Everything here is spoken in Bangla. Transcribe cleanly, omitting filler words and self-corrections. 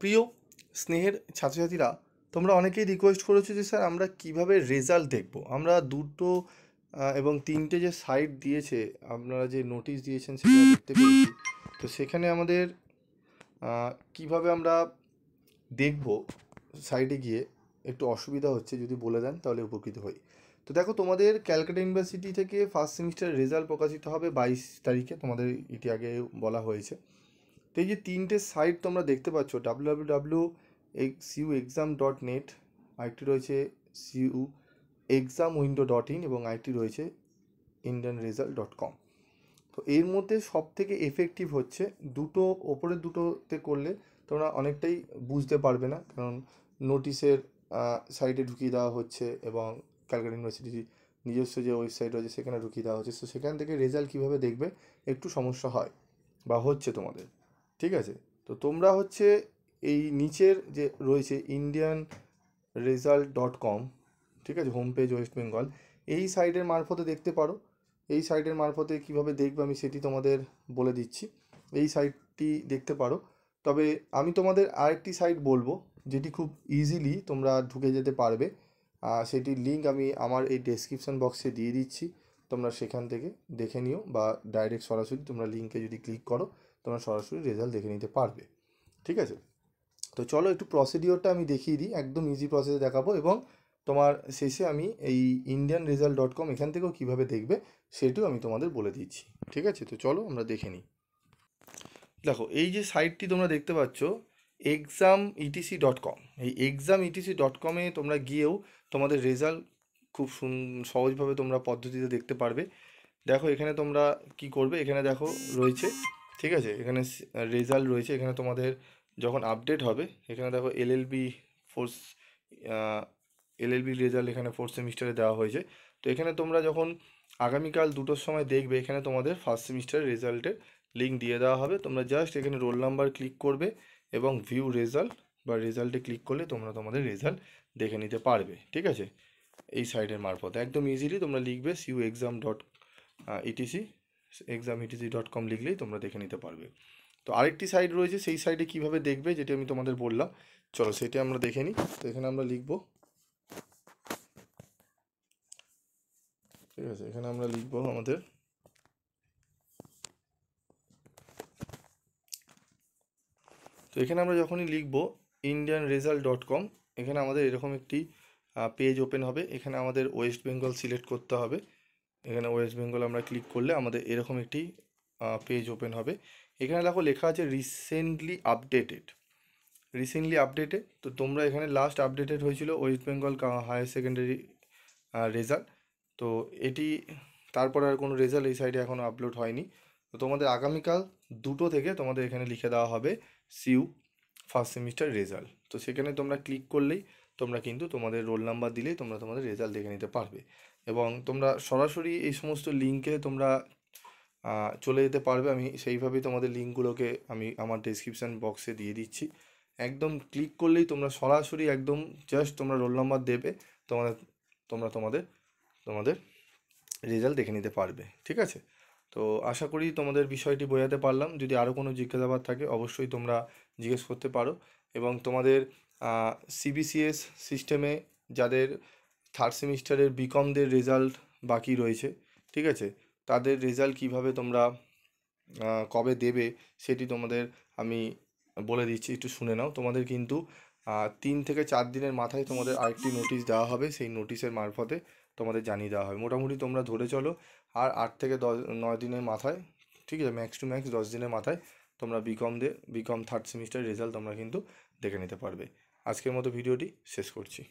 প্রিয় স্নেহের ছাত্রছাত্রীরা, তোমরা অনেকেই রিকোয়েস্ট করেছো যে স্যার আমরা কিভাবে রেজাল্ট দেখব। আমরা দুটো এবং তিনটে যে সাইট দিয়েছে, আপনারা যে নোটিশ দিয়েছেন সেগুলো দেখতে পেয়েছি। তো সেখানে আমাদের কিভাবে আমরা দেখব সাইটে গিয়ে একটু অসুবিধা হচ্ছে, যদি বলে দেন তাহলে উপকৃত হই। তো দেখো, তোমাদের ক্যালকাটা ইউনিভার্সিটি থেকে ফার্স্ট সেমিস্টারের রেজাল্ট প্রকাশিত হবে 22 তারিখে, তোমাদের এটি আগে বলা হয়েছে। তো এই যে তিনটে সাইট তোমরা দেখতে পাচ্ছ, www.cuexam.net, আরেকটি রয়েছে cuexamwindow.in এবং আরেকটি রয়েছে indianresult.com। তো এর মধ্যে সব থেকে এফেক্টিভ হচ্ছে দুটো, ওপরের দুটোতে করলে তোমরা অনেকটাই বুঝতে পারবে না, কারণ নোটিশের সাইটে ঢুকিয়ে দেওয়া হচ্ছে এবং ক্যালকাটা ইউনিভার্সিটির নিজস্ব যে ওয়েবসাইট রয়েছে সেখানে ঢুকিয়ে দেওয়া হচ্ছে। তো সেখান থেকে রেজাল্ট কীভাবে দেখবে একটু সমস্যা হয় বা হচ্ছে তোমাদের, ঠিক আছে? তো তোমরা হচ্ছে এই নিচের যে রয়েছে indianresult.com, ঠিক আছে, হোম পেজ ওয়েস্ট বেঙ্গল, এই সাইটের মারফতে দেখতে পারো। এই সাইটের মারফতে কীভাবে দেখবে আমি সেটি তোমাদের বলে দিচ্ছি। এই সাইটটি দেখতে পারো। তবে আমি তোমাদের আরেকটি সাইট বলবো যেটি খুব ইজিলি তোমরা ঢুকে যেতে পারবে, সেটির লিঙ্ক আমি আমার এই ডেসক্রিপশন বক্সে দিয়ে দিচ্ছি। তোমরা সেখান থেকে দেখে নিও, বা ডাইরেক্ট সরাসরি তোমরা লিঙ্কে যদি ক্লিক করো তোমরা সরাসরি রেজাল্ট দেখে নিতে পারবে, ঠিক আছে? তো চলো একটু প্রসিডিওরটা আমি দেখিয়ে দিই, একদম ইজি প্রসেসে দেখাবো, এবং তোমার শেষে আমি এই indianresult.com এখান থেকেও কীভাবে দেখবে সেটিও আমি তোমাদের বলে দিচ্ছি, ঠিক আছে? তো চলো আমরা দেখে নিই। দেখো, এই যে সাইটটি তোমরা দেখতে পাচ্ছ exam.etc.com, এই exam.etc.com-এ তোমরা গিয়েও তোমাদের রেজাল্ট খুব সহজভাবে তোমরা পদ্ধতিতে দেখতে পারবে। দেখো এখানে তোমরা কি করবে, এখানে দেখো রয়েছে, ঠিক আছে, এখানে রেজাল্ট রয়েছে। এখানে তোমাদের যখন আপডেট হবে, এখানে দেখো এলএলবি রেজাল্ট এখানে ফোর্থ সেমিস্টারে দেওয়া হয়েছে। তো এখানে তোমরা যখন আগামীকাল 2টোর সময় দেখবে, এখানে তোমাদের ফার্স্ট সেমিস্টারের রেজাল্টের লিঙ্ক দিয়ে দেওয়া হবে। তোমরা জাস্ট এখানে রোল নাম্বার ক্লিক করবে এবং ভিউ রেজাল্ট বা রেজাল্টে ক্লিক করলে তোমরা তোমাদের রেজাল্ট দেখে নিতে পারবে, ঠিক আছে? এই সাইটের মারফতে একদম ইজিলি তোমরা লিখবে exam.etc.com লিখলেই তোমরা দেখে নিতে পারবে। তো আরেকটি সাইট রয়েছে, সেই সাইটে কীভাবে দেখবে যেটি আমি তোমাদের বললাম, চলো সেটা আমরা দেখে নিই। তো এখানে আমরা লিখব, ঠিক আছে, এখানে আমরা লিখব আমাদের, তো এখানে আমরা যখনই লিখব indianresult.com, এখানে আমাদের এরকম একটি পেজ ওপেন হবে। এখানে আমাদের ওয়েস্ট বেঙ্গল সিলেক্ট করতে হবে। এখানে ওয়েস্ট বেঙ্গল আমরা ক্লিক করলে আমাদের এরকম একটি পেজ ওপেন হবে। এখানে দেখো লেখা আছে রিসেন্টলি আপডেটেড। তো তোমরা এখানে লাস্ট আপডেটেড হয়েছিল West Bengal higher secondary result. তো এটি তারপর আর কোনো রেজাল্ট এই সাইডে এখনও আপলোড হয়নি। তো তোমাদের আগামীকাল 2টো থেকে তোমাদের এখানে লিখে দেওয়া হবে সিউ ফার্স্ট সেমিস্টার রেজাল্ট। তো সেখানে তোমরা ক্লিক করলেই তোমরা কিন্তু তোমাদের রোল নাম্বার দিলেই তোমরা তোমাদের রেজাল্ট দেখে নিতে পারবে, এবং তোমরা সরাসরি এই সমস্ত লিঙ্কে তোমরা চলে যেতে পারবে। আমি সেইভাবেই তোমাদের লিঙ্কগুলোকে আমি আমার ডেসক্রিপশান বক্সে দিয়ে দিচ্ছি। একদম ক্লিক করলেই তোমরা সরাসরি একদম জাস্ট তোমরা রোল নাম্বার দেবে, তোমরা তোমাদের রেজাল্ট দেখে নিতে পারবে, ঠিক আছে? তো আশা করি তোমাদের বিষয়টি বোঝাতে পারলাম। যদি আরও কোনো জিজ্ঞাসাবাদ থাকে অবশ্যই তোমরা জিজ্ঞেস করতে পারো, এবং তোমাদের সিবিসিএস সিস্টেমে যাদের থার্ড সেমিস্টারের বিকমদের রেজাল্ট বাকি রয়েছে, ঠিক আছে, তাদের রেজাল্ট কিভাবে তোমরা কবে দেবে সেটি তোমাদের আমি বলে দিচ্ছি, একটু শুনে নাও। তোমাদের কিন্তু 3 থেকে 4 দিনের মাথায় তোমাদের আরেকটি নোটিশ দেওয়া হবে। সেই নোটিশের মারফতে তোমাদের জানিয়ে দেওয়া হবে। মোটামুটি তোমরা ধরে চলো আর 8 থেকে 9 দিনের মাথায়, ঠিক আছে, ম্যাক্স টু ম্যাক্স 10 দিনের মাথায় তোমরা বিকম থার্ড সেমিস্টারের রেজাল্ট তোমরা কিন্তু দেখে নিতে পারবে। আজকের মতো ভিডিওটি শেষ করছি।